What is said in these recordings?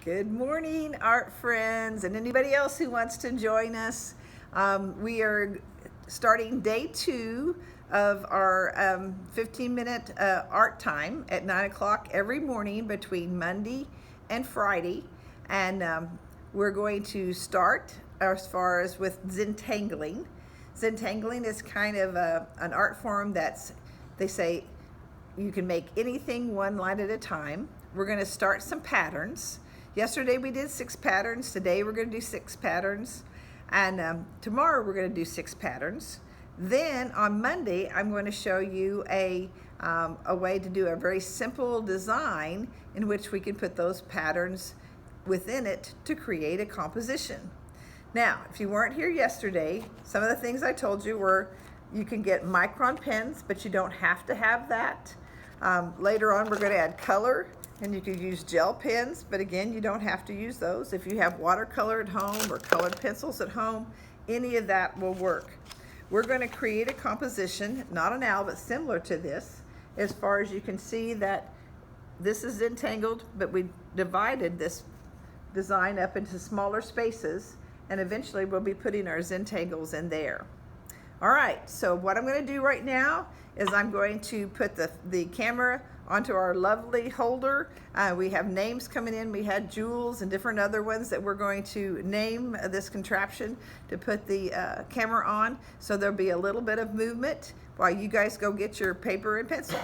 Good morning, art friends, and anybody else who wants to join us. We are starting day 2 of our 15-minute art time at 9 o'clock every morning between Monday and Friday. And we're going to start as far as with Zentangling. Zentangling is kind of an art form that's, they say, you can make anything one line at a time. We're going to start some patterns. Yesterday we did 6 patterns. Today we're going to do 6 patterns. And tomorrow we're going to do 6 patterns. Then on Monday I'm going to show you a way to do a very simple design in which we can put those patterns within it to create a composition. Now, if you weren't here yesterday, some of the things I told you were you can get micron pens, but you don't have to have that. Later on we're going to add color, and you could use gel pens, but again, you don't have to use those. If you have watercolor at home or colored pencils at home, any of that will work. We're going to create a composition, not an owl, but similar to this. As far as you can see that this is entangled, but we divided this design up into smaller spaces, and eventually we'll be putting our Zentangles in there. All right, so what I'm going to do right now is I'm going to put the camera onto our lovely holder. We have names coming in. We had Jules and different other ones that we're going to name this contraption to put the camera on. So there'll be a little bit of movement while you guys go get your paper and pencil.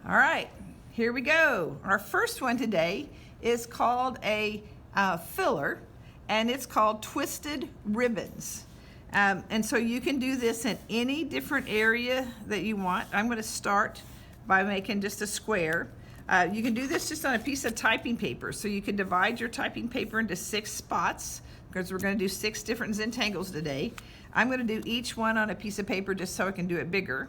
All right, here we go. Our first one today is called a filler, and it's called Twisted Ribbons. And so you can do this in any different area that you want. I'm going to start by making just a square. You can do this just on a piece of typing paper. So you can divide your typing paper into 6 spots, because we're going to do 6 different Zentangles today. I'm going to do each one on a piece of paper just so I can do it bigger.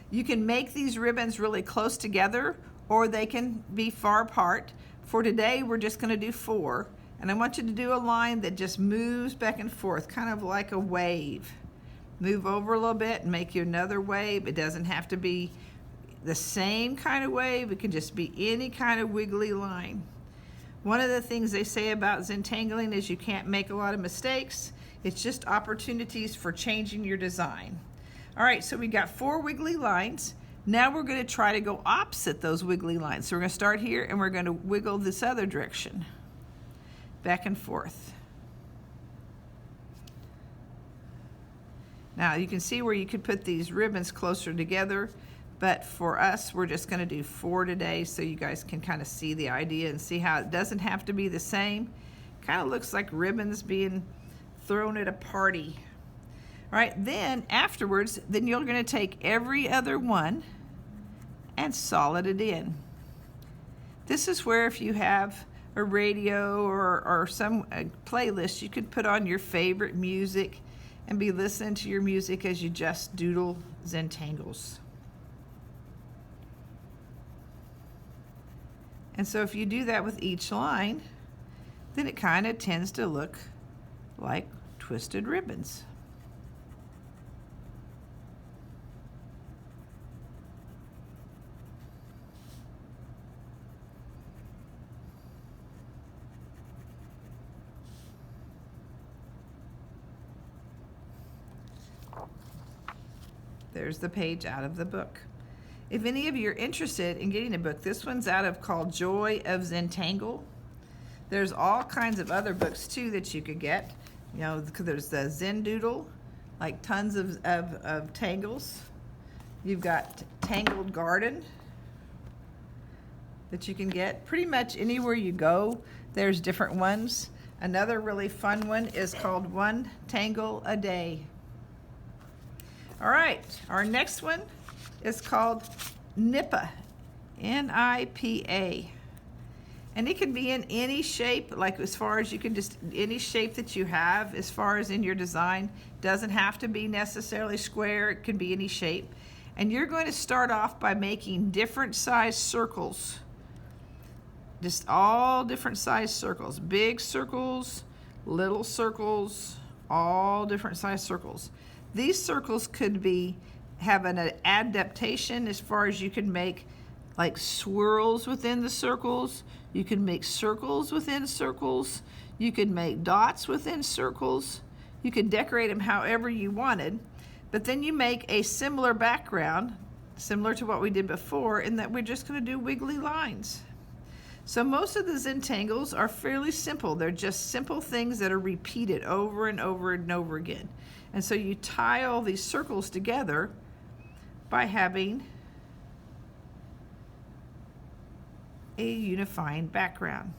You can make these ribbons really close together, or they can be far apart. For today, we're just going to do 4. And I want you to do a line that just moves back and forth, kind of like a wave. Move over a little bit and make you another wave. It doesn't have to be the same kind of wave. It can just be any kind of wiggly line. One of the things they say about Zentangling is you can't make a lot of mistakes. It's just opportunities for changing your design. All right, so we got 4 wiggly lines. Now we're going to try to go opposite those wiggly lines. So we're going to start here and we're going to wiggle this other direction. Back and forth. Now you can see where you could put these ribbons closer together, but for us we're just going to do 4 today so you guys can kind of see the idea and see how it doesn't have to be the same. Kind of looks like ribbons being thrown at a party. All right, then afterwards, then you're going to take every other one and solid it in. This is where if you have a radio or some playlist, you could put on your favorite music and be listening to your music as you just doodle Zentangles. And so if you do that with each line, then it kind of tends to look like twisted ribbons. There's the page out of the book. If any of you are interested in getting a book, this one's out of called Joy of Zentangle. There's all kinds of other books too that you could get. You know, there's the Zen Doodle, like tons of tangles. You've got Tangled Garden that you can get. Pretty much anywhere you go, there's different ones. Another really fun one is called One Tangle a Day. All right, our next one is called Nipa, N-I-P-A. And it can be in any shape, like as far as you can just, any shape that you have as far as in your design. Doesn't have to be necessarily square, it can be any shape. And you're going to start off by making different size circles. Just all different size circles, big circles, little circles, all different size circles. These circles could have an adaptation as far as you can make like swirls within the circles. You can make circles within circles. You could make dots within circles. You could decorate them however you wanted, but then you make a similar background, similar to what we did before, in that we're just going to do wiggly lines. So most of the Zentangles are fairly simple. They're just simple things that are repeated over and over and over again. And so you tie all these circles together by having a unifying background.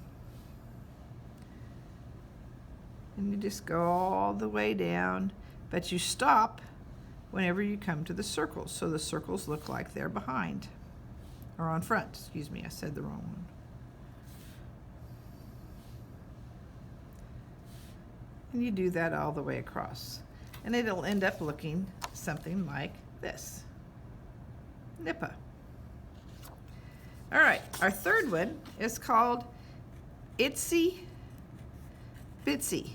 And you just go all the way down, but you stop whenever you come to the circles. So the circles look like they're behind, or on front, excuse me, I said the wrong one. And you do that all the way across. And it'll end up looking something like this. Nipa. All right, our third one is called Itsy Bitsy.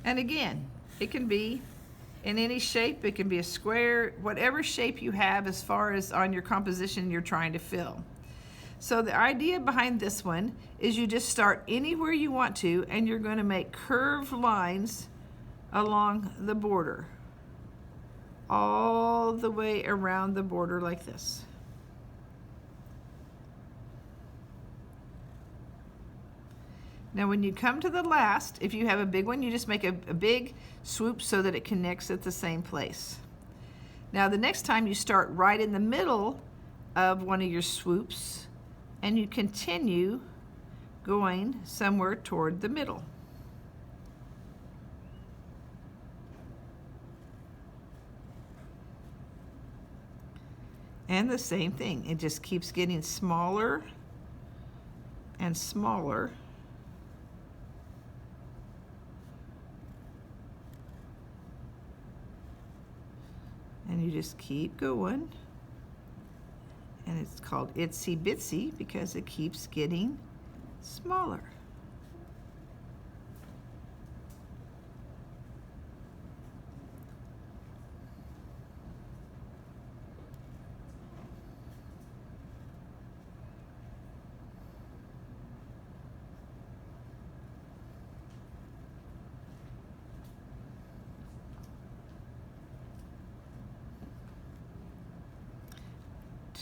And again, it can be in any shape. It can be a square, whatever shape you have as far as on your composition you're trying to fill. So the idea behind this one is you just start anywhere you want to, and you're going to make curved lines along the border, all the way around the border like this. Now when you come to the last, if you have a big one, you just make a big swoop so that it connects at the same place. Now the next time you start right in the middle of one of your swoops, and you continue going somewhere toward the middle. And the same thing, it just keeps getting smaller and smaller. And you just keep going. And it's called Itsy Bitsy because it keeps getting smaller.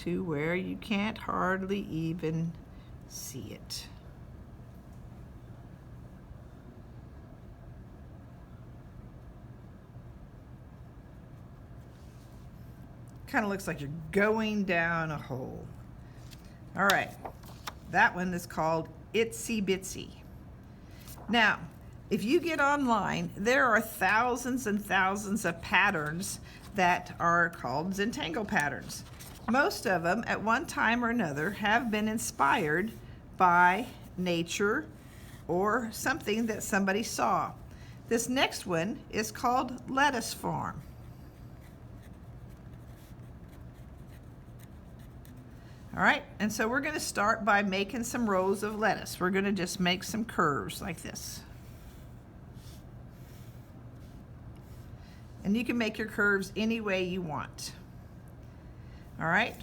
To where you can't hardly even see it. Kind of looks like you're going down a hole. All right, that one is called Itsy Bitsy. Now, if you get online, there are thousands and thousands of patterns that are called Zentangling patterns. Most of them, at one time or another, have been inspired by nature or something that somebody saw. This next one is called Lettuce Farm. All right, and so we're going to start by making some rows of lettuce. We're going to just make some curves like this. And you can make your curves any way you want. All right,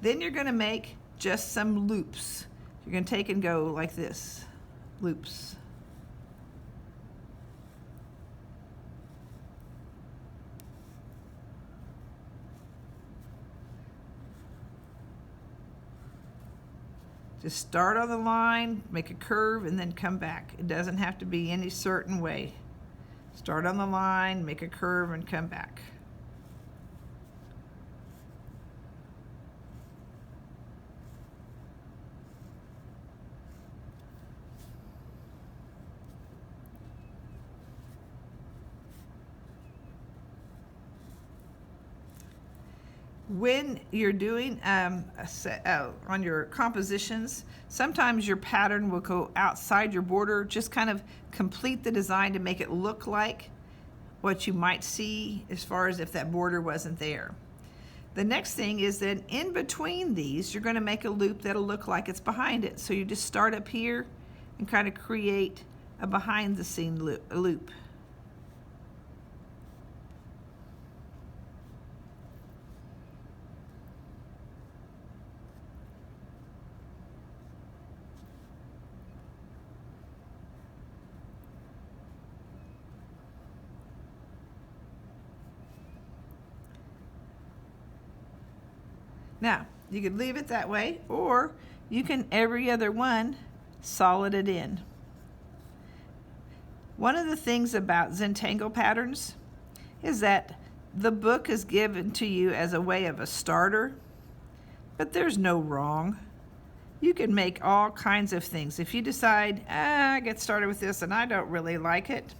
then you're going to make just some loops. You're going to take and go like this, loops. Just start on the line, make a curve, and then come back. It doesn't have to be any certain way. Start on the line, make a curve, and come back. When you're doing on your compositions, sometimes your pattern will go outside your border, just kind of complete the design to make it look like what you might see as far as if that border wasn't there. The next thing is that in between these, you're going to make a loop that'll look like it's behind it. So you just start up here and kind of create a behind the scene loop. Now, you could leave it that way, or you can every other one solid it in. One of the things about Zentangling Patterns is that the book is given to you as a way of a starter, but there's no wrong. You can make all kinds of things. If you decide, I get started with this and I don't really like it,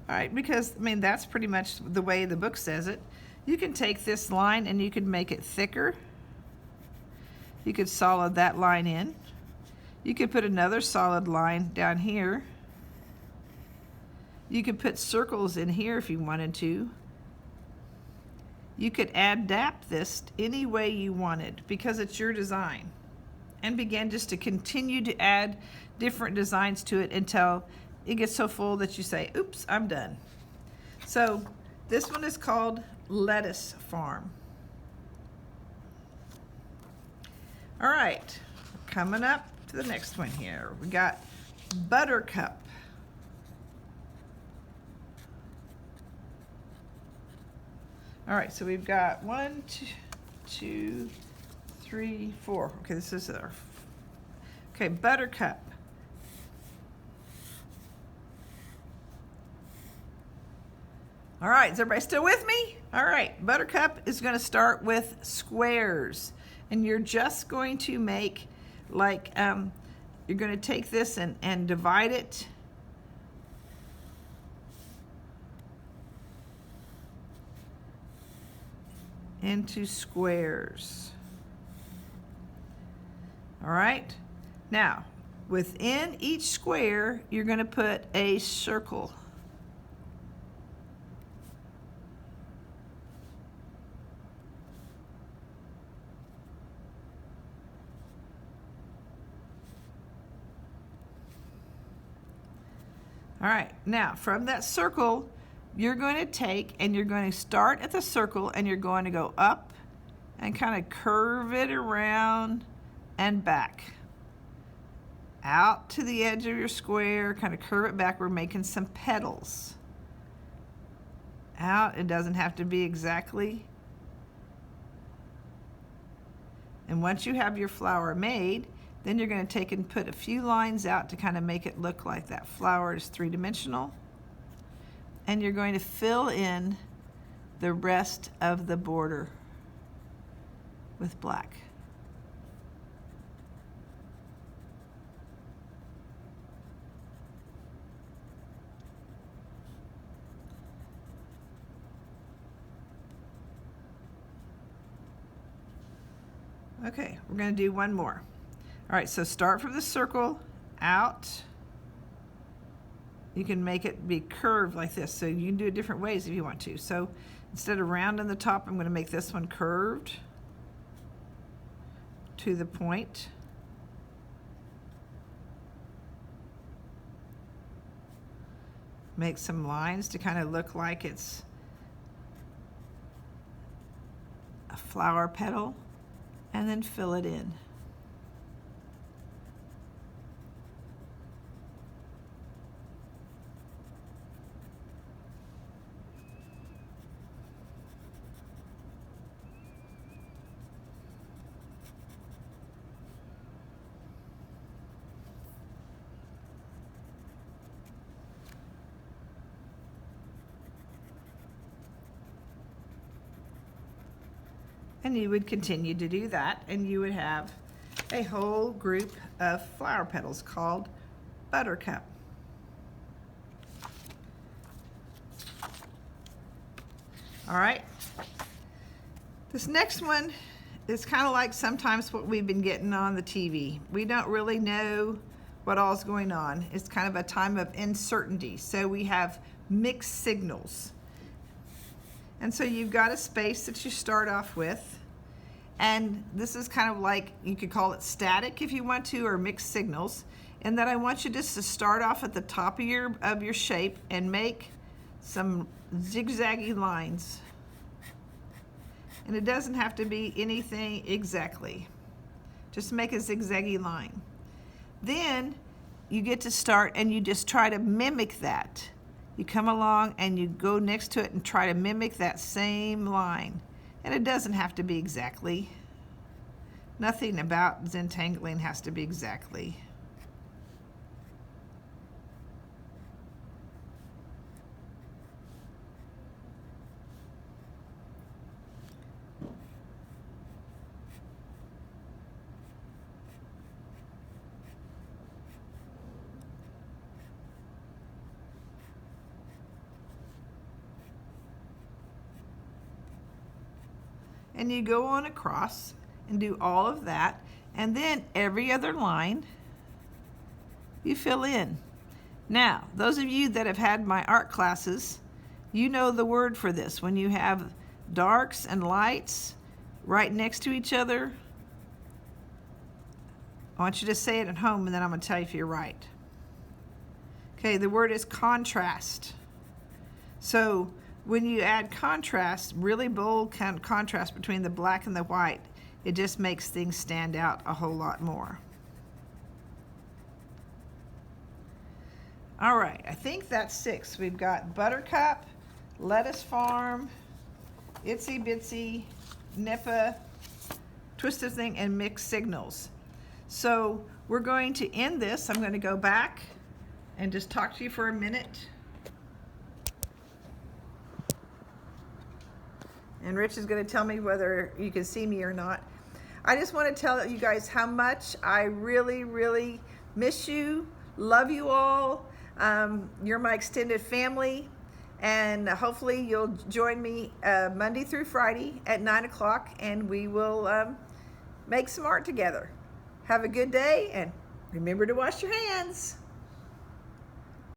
all right, because that's pretty much the way the book says it. You can take this line and you can make it thicker. You could solid that line in. You could put another solid line down here. You could put circles in here if you wanted to. You could adapt this any way you wanted because it's your design, and begin just to continue to add different designs to it until it gets so full that you say, oops, I'm done. So this one is called Lettuce Farm. All right, coming up to the next one here. We got Buttercup. All right, so we've got 1, 2, 3, 4. Okay, this is our, okay, Buttercup. All right, is everybody still with me? All right, Buttercup is going to start with squares, and you're just going to make like, you're going to take this and divide it into squares. All right, now within each square you're going to put a circle. All right, now from that circle you're going to take and you're going to start at the circle and you're going to go up and kind of curve it around and back out to the edge of your square, kind of curve it back. We're making some petals out. It doesn't have to be exactly. And once you have your flower made, then you're going to take and put a few lines out to kind of make it look like that flower is three-dimensional. And you're going to fill in the rest of the border with black. Okay, we're going to do one more. All right, so start from the circle out. You can make it be curved like this, so you can do it different ways if you want to. So instead of round in the top, I'm going to make this one curved to the point. Make some lines to kind of look like it's a flower petal, and then fill it in. And you would continue to do that, and you would have a whole group of flower petals called Buttercup. All right. This next one is kind of like sometimes what we've been getting on the TV. We don't really know what all's going on. It's kind of a time of uncertainty. So we have mixed signals. And so you've got a space that you start off with. And this is kind of like, you could call it static if you want to, or mixed signals. And that I want you just to start off at the top of your shape and make some zigzaggy lines. And it doesn't have to be anything exactly. Just make a zigzaggy line. Then you get to start and you just try to mimic that. You come along and you go next to it and try to mimic that same line. And it doesn't have to be exactly. Nothing about Zentangling has to be exactly. And you go on across and do all of that, and then every other line you fill in. Now, those of you that have had my art classes, you know the word for this. When you have darks and lights right next to each other, I want you to say it at home, and then I'm going to tell you if you're right. Okay, the word is contrast. So when you add contrast, really bold contrast between the black and the white, it just makes things stand out a whole lot more. All right, I think that's 6. We've got Buttercup, Lettuce Farm, Itsy Bitsy, Nipa, Twisted Thing, and Mixed Signals. So we're going to end this. I'm going to go back and just talk to you for a minute. And Rich is going to tell me whether you can see me or not. I just want to tell you guys how much I really, really miss you, love you all. You're my extended family, and hopefully you'll join me Monday through Friday at 9 o'clock, and we will make some art together. Have a good day, and remember to wash your hands.